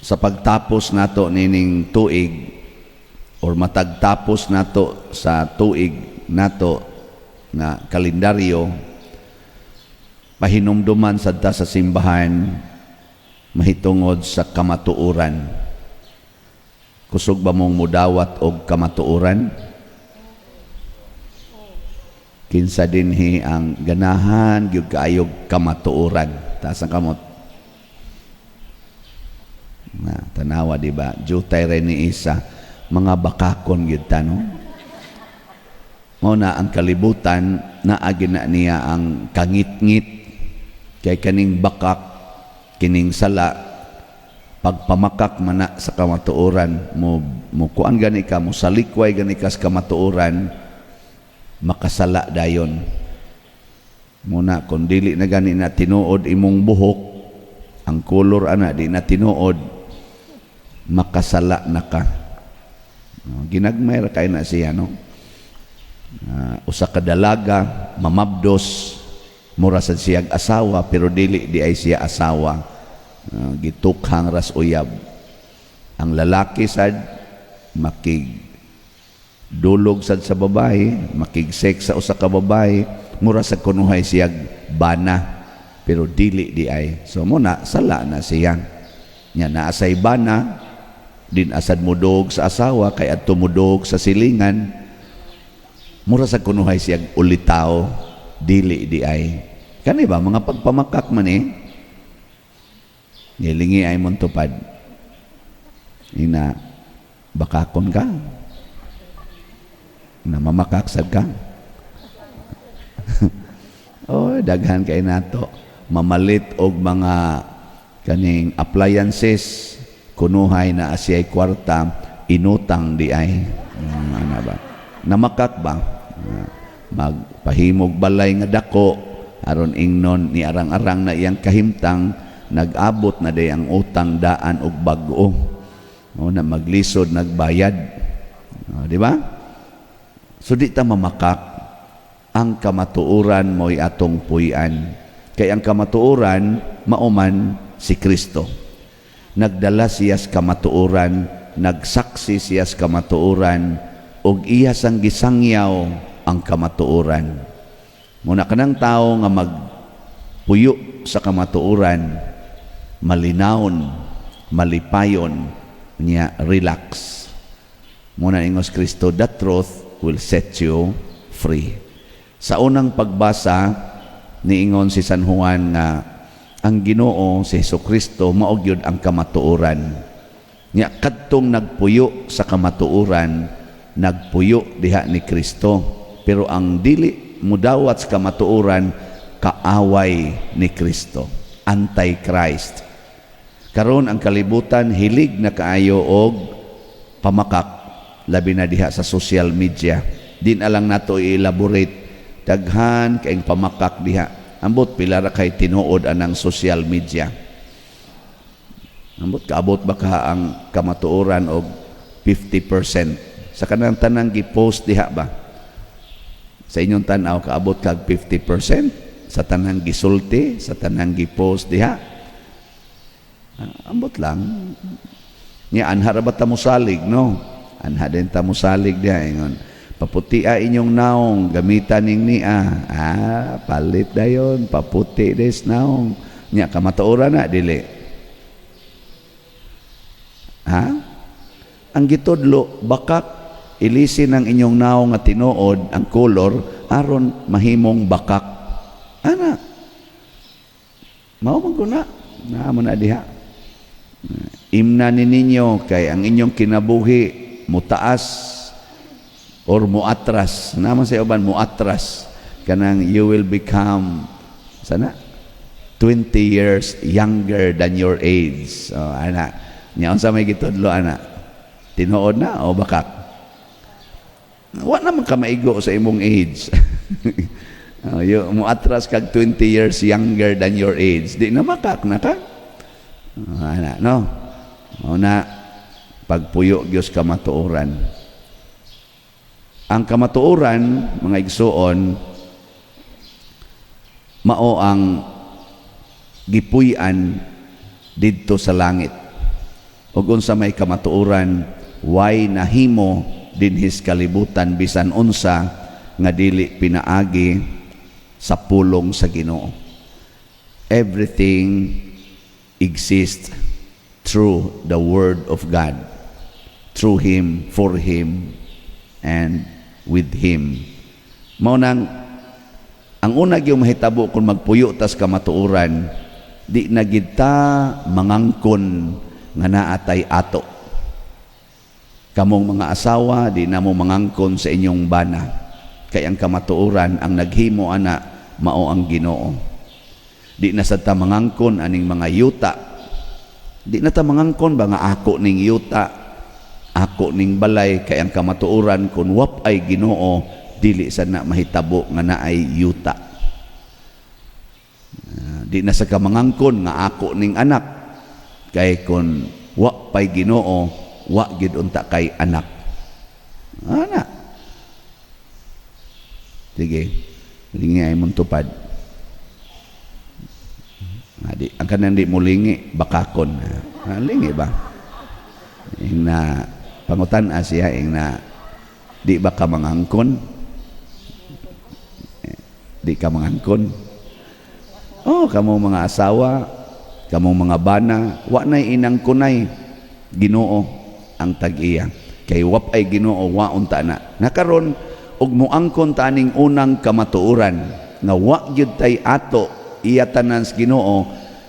sa pagtapos nato nining tuig or matagtapos nato sa tuig nato na kalendaryo, pahinumduman sadta sa simbahan mahitungod sa kamatuoran. Kusog ba mong mudawat og kamatuoran? Kinsa dinhi ang ganahan gyud kaayog kamatuoran. Taas ang kamot. Na tanawa di ba? Jutay rin ni isa mga bakakon gyud tanong. Mao na ang kalibutan naagi na niya ang kangit-ngit kay kaning bakak kining sala pagpamakak mana sa kamatuoran mo kuan gani ka mo salikway gani ka sa kamatuoran makasala dayon. Muna kung dili na gani na tinuod imong buhok ang kolor ana di na tinuod makasala na ka. Ginagmay ra kay na siya no. Usa ka dalaga mamabdos mura sad siyang asawa pero dili di ay siya asawa. Gitukhang ras uyab. Ang lalaki sad makig dulog sad sa babae, makig-sex sa usa ka babae, mura sa kunuhay siyag bana pero dili di ay. So muna sala na siya. Nya naasay bana din asad mudog sa asawa kay adto mudog sa silingan. Mura sa kunuhay siyag ulitaw, dili di ay. Kani ba mga pagpamakak man nilingi ay mong tupad. Ina bakakon ka. Na mamakaksab ka. Daghan kay nato. Mamalit og mga kaning appliances, kunuhay na asiyay kwarta, inutang di ay. Ano ba? Namakak ba? Magpahimog balay nga dako, aron ingnon ni arang-arang na iyang kahimtang, nag-abot na day ang utang daan og bag-o. Na maglisod, nagbayad. Di ba? So di ta mamakak. Ang kamatuoran mo'y atong puy-an. Kay ang kamatuoran mauman si Kristo. Nagdala siya sa kamatuoran, nagsaksi siya sa kamatuoran, ug iya sang gisangyaw ang kamatuoran. Muna kanang tao nga magpuyo sa kamatuoran, malinawon, malipayon, niya relax. Muna ingos Kristo, the truth will set you free. Sa unang pagbasa, niingon si San Juan nga ang Ginoo si Jesucristo mao gyud ang kamatuoran. Nya kadtong nagpuyo sa kamatuoran, nagpuyo diha ni Kristo. Pero ang dili mudawat sa kamatuoran, kaaway ni Kristo, anti-Christ. Karon ang kalibutan hilig na kaayo og pamakak, labi na diha sa social media. Din alang nato i-elaborate daghan kaing pamakak diha. Ambot pila ra kay tinuod anang social media. Ambot kaabot ba ka ang kamatuoran og 50%? Sa kanang tanang gi-post diha ba? Sa inyong tanaw kaabot kag 50%? Sa tanang gisulti, sa tanang gi-post diha? Ambot lang. Nya anha ra ba ta mosalig no? Anha din ta mosalig diha ingon. Paputia inyong naong, gamitan ning niya. Palit dayon, paputi des naong. Nya kamatuoran na dili. Ang gitudlo bakak ilisin ang inyong naong nga tinuod ang kolor aron mahimong bakak. Ana. Mao man kuna. Naamo na diha. Imna ninyo kay ang inyong kinabuhi mutaas or muatras. Naman sa uban muatras. Kanang you will become sana 20 years younger than your age. So ana, nya unsa may gitudlo ana? Tinuod na o bakak? Wa naman ka maigo sa imong age. Muatras kag 20 years younger than your age. Di na bakak na ka? Ana, no? Una pagpuyo gyud kamatuoran. Ang kamatuoran, mga igsuon, mao ang gipuy-an didto sa langit. ug unsa may kamatuoran way nahimo dinhis kalibutan bisan unsa nga dili pinaagi sa pulong sa Ginoo. Everything exists through the Word of God, through Him, for Him, and with Him. Mao nang ang una gyud mahitabo kung magpuyo tas kamatuoran, di na gid ta mangangkon nga naatay ato. Kamong mga asawa, di na mo mangangkon sa inyong bana. Kay ang kamatuoran ang naghimo ana mao ang Ginoo. Di na sad ta mangangkon aning mga yuta. Di na ta mangangkon ba nga ako ning yuta, ako ning balay, kay ang kamatuoran kun wap ay Ginoo dili sad na mahitabo nga naay yuta. Di na sa kamangangkon nga ako ning anak, kay kun wa pay Ginoo wa gid unta kay anak. Ana. Sige, lingi ay mong tupad. Adi, ang kanang di mulingi bakakon. Lingi ba? Ing na pangutan siya ing na di ba ka mangangkon? Di ka mangangkon. Oh, kamong mga asawa, kamong mga bana, wa nay inang kunay Ginoo ang tag-iya. Kay wap ay Ginoo wa unta na. Nakaron og moangkon ta ning unang kamatuoran nga wa gyud tay ato iya tanan sa Ginoo,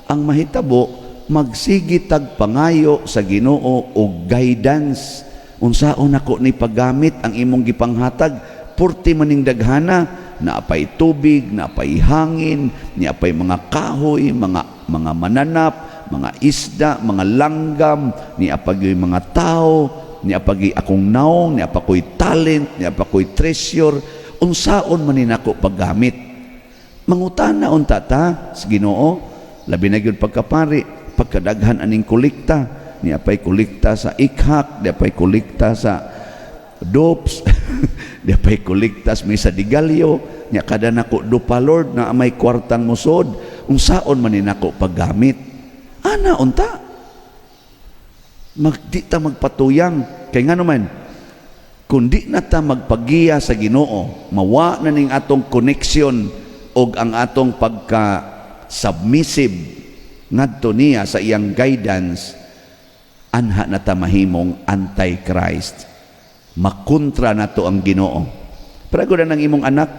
ang mahitabo magsigi tag pangayo sa Ginoo og guidance. Unsaon ako ni paggamit ang imong gipanghatag, purti maning daghana, naapay tubig, naapay hangin, naapay mga kahoy, mga mananap, mga isda, mga langgam, niapag mga tao, niapag akong naong, niapakoy talent, niapakoy treasure, unsaon manin ako paggamit. Mangutana unta ta sa Ginoo, labi na gyud pagkapari, pagkadaghan aning kolekta, niapay kolekta sa ikhak, niapay kolekta sa dopes, niapay kolekta sa misa di galyo, nya kada nako dupa Lord na may kwartang musod, unsaon manin ako paggamit. Ana unta di ta magpatuyang, kay nga naman kung di na ta magpagiya sa Ginoo, mawa na ning atong connection og ang atong pagka submissive ngadto niya sa iyang guidance, anha na ta mahimong anti-Christ. Makontra na to ang Ginoo. Pero na ng imong anak,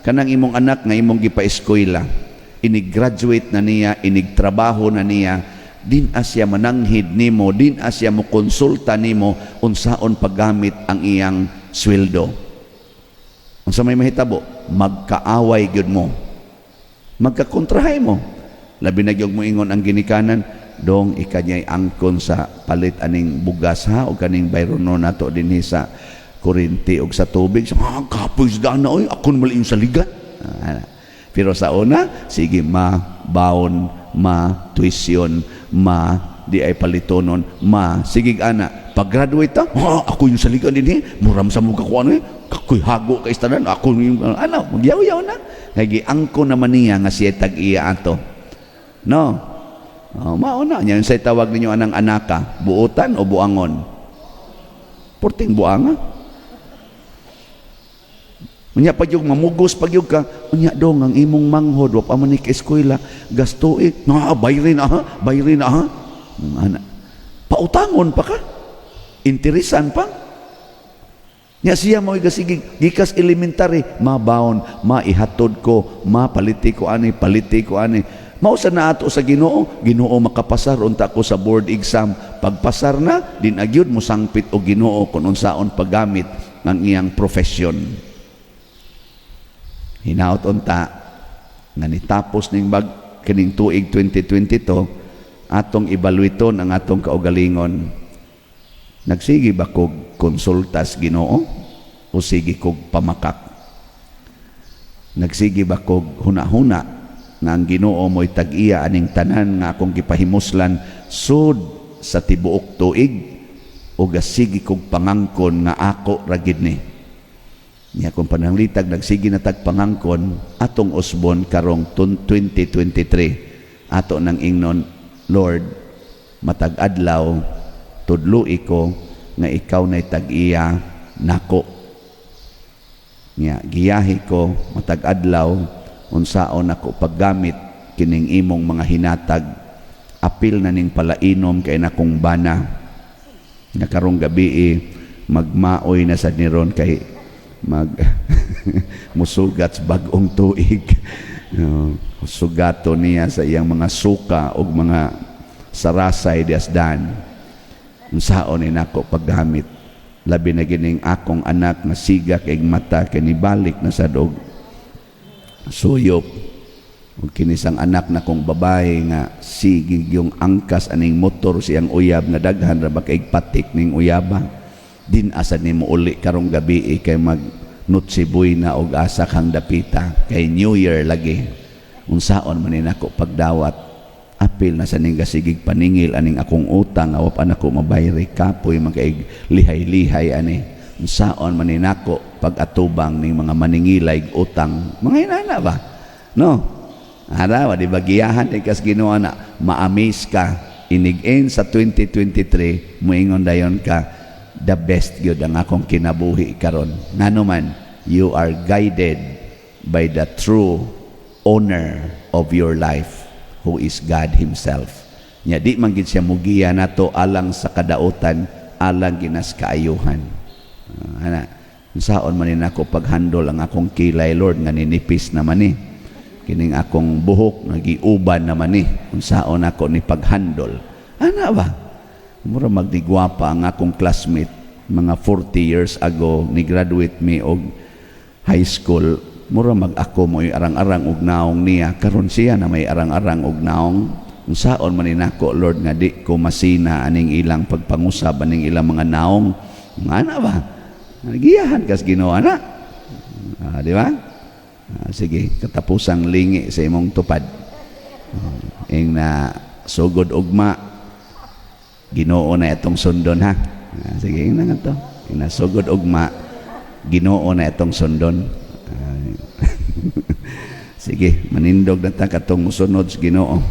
kanang imong anak nga imong gipa-eskwela, inig-graduate na niya, inig-trabaho na niya, din asya mananghid nimo, din asya mo konsulta nimo unsaon paggamit ang iyang sweldo. Unsa may mahitabo, magkaaway gyud mo, magkakontrahay mo. Labi na gyud mo ingon ang ginikanan, dong ikanyay angkon sa palit aning bugas ha o kaning bayrono nato dinhi sa kuryente og sa tubig. Kapoy sa na oy, ako naman sa ligat. Pero sa una, sige baon, tuition, di ay palitonon, sige ana, pag-graduate ta, ako yung sa ligat dinhi, muram sa mga kuano kakoy hago ka istanan, ako yung magyaw-yaw na. Kaya angko naman niya nga siya tag-iya ato. No? Mauna niya, say tawag ninyo anang anaka, buutan o buangon? Porting buanga. Unya pa yung mamugos pag yung ka, unya dong ang imong manghod, wap aman ni ka-eskwela, gastoy, bayrin na ha. Pautangon pa ka, interesan pa. Nya siya mo igasigig, gikas elementary, mabaon, maihatod ko, paliti ko ani. Mausa na ato sa Ginoo, Ginoo makapasar unta ko sa board exam. Pagpasar na, din agyud mo sangpit o Ginoo kung unsaon paggamit ng iyang profesyon. Hinaot unta nga nitapos ning kining tuig 2022, atong evaluaton ang atong kaugalingon. Nagsigi ba kog konsultas Ginoo o sige kog pamakak? Nagsigi ba kog huna-huna nga ang Ginoo mo'y tag-iya aning tanan nga akong gipahimuslan sud sa tibuok tuig, o gasigi kog pangangkon nga ako ragid ni. Niya kung pananglitag nagsigi na tag pangangkon atong usbon karong 2023, ato nang ingnon, Lord, matag adlaw tudloi ko nga ikaw na'y tag-iya nako. Nya giyahi ko matag adlaw unsaon ako paggamit kining imong mga hinatag, apil na ning palainom kay nakong bana. Nga karong gabi magmaoy na sad ni ron kay musugat sa bag-ong tuig. Sugato niya sa iyang mga suka o mga sarasay diasdan. Unsaon ni nako paggamit, labi na gining akong anak nga siga kay mata kay nibalik na sa dog suyop, ug kinisang anak na kong babae nga sigig yung angkas aning motor siyang uyab nga daghan ra ba kay patik ning uyaba. Din asad nimo uli karong gabi kay mag nutsibuy na og asa kang dapita kay New Year lagi. Unsaon man ni nako pagdawat, apil na sa ning gasigig paningil aning akong utang awa pa nako mabayri kapoy magkaig lihay-lihay ani. Unsaon man ni nako pag-atubang ning mga maningilay utang, mga inana ba no ara di bagiyahan kas Ginoo na ma-amaze ka inig-in sa 2023 moingon dayon ka the best gyud ang akong kinabuhi karon. Ngano man, you are guided by the true owner of your life, who is God Himself. Nya di man gid siya mugiya nato alang sa kadautan, alang ginas kaayuhan. Ana, unsaon man ni nako paghandol ang akong kilay, Lord, nga ninipis naman ni. Kining akong buhok nagiuban naman ni. Unsaon ako ni paghandol. Ana ba? Mura magdigwapa ang akong classmate mga 40 years ago ni graduate me og high school. Mura mag-ako mo arang-arang og naong niya, karon siya na may arang-arang og naong. Unsaon man ni nako, Lord, nga di ko masina aning ilang pagpangusab aning ilang mga naong. Ngana ba? Nagiyahan kas Ginoo ana. Di ba? Sige, katapusang lingi sa imong tupad. Ing na sugod ugma Ginoo na itong sundon ha. Sige, ina nga to. Inasugod ugma, Ginoo na itong sundon. Sige, manindog na ta katong musunod sa Ginoo.